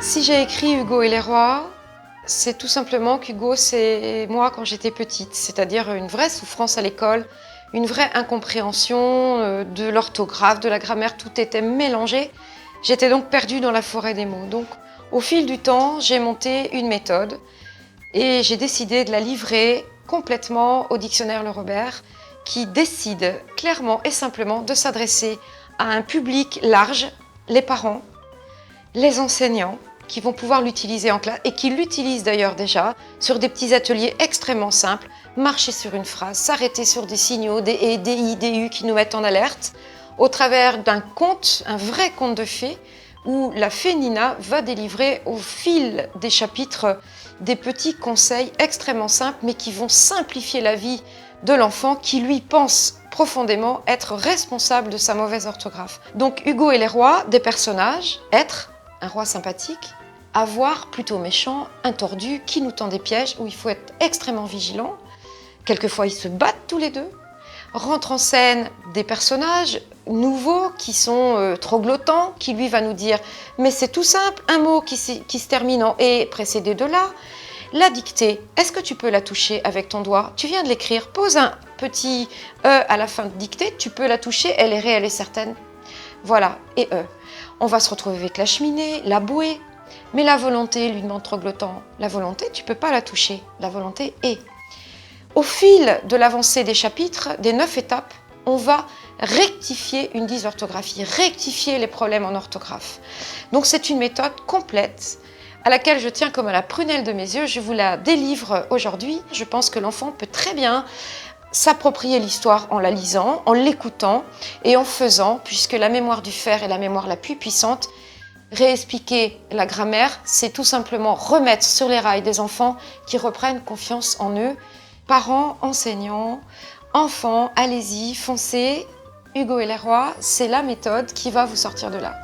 Si j'ai écrit Hugo et les rois, c'est tout simplement qu'Hugo, c'est moi quand j'étais petite, c'est-à-dire une vraie souffrance à l'école, une vraie incompréhension de l'orthographe, de la grammaire, tout était mélangé. J'étais donc perdue dans la forêt des mots. Donc, au fil du temps, j'ai monté une méthode et j'ai décidé de la livrer complètement au dictionnaire Le Robert, qui décide clairement et simplement de s'adresser à un public large, les parents, les enseignants, qui vont pouvoir l'utiliser en classe et qui l'utilisent d'ailleurs déjà sur des petits ateliers extrêmement simples, marcher sur une phrase, s'arrêter sur des signaux, des et, des i, des u qui nous mettent en alerte, au travers d'un conte, un vrai conte de fées, où la fée Nina va délivrer au fil des chapitres des petits conseils extrêmement simples, mais qui vont simplifier la vie de l'enfant qui lui pense profondément être responsable de sa mauvaise orthographe. Donc Hugo et les rois, des personnages, être un roi sympathique, avoir plutôt méchant, un tordu qui nous tend des pièges où il faut être extrêmement vigilant. Quelquefois ils se battent tous les deux. Rentrent en scène des personnages nouveaux qui sont troglottants, qui lui va nous dire « mais c'est tout simple, un mot qui se termine en « et » précédé de « là ». La dictée, est-ce que tu peux la toucher avec ton doigt? Tu viens de l'écrire, pose un petit « e » à la fin de dictée, tu peux la toucher, elle est réelle et certaine. Voilà, et « e ». On va se retrouver avec la cheminée, la bouée, mais la volonté, lui demande Troglotan. La volonté, tu ne peux pas la toucher, la volonté est. Au fil de l'avancée des chapitres, des 9 étapes, on va rectifier une dysorthographie, rectifier les problèmes en orthographe. Donc c'est une méthode complète à laquelle je tiens comme à la prunelle de mes yeux. Je vous la délivre aujourd'hui. Je pense que l'enfant peut très bien s'approprier l'histoire en la lisant, en l'écoutant et en faisant, puisque la mémoire du fer est la mémoire la plus puissante. Réexpliquer la grammaire, c'est tout simplement remettre sur les rails des enfants qui reprennent confiance en eux. Parents, enseignants, enfants, allez-y, foncez. Hugo et les rois, c'est la méthode qui va vous sortir de là.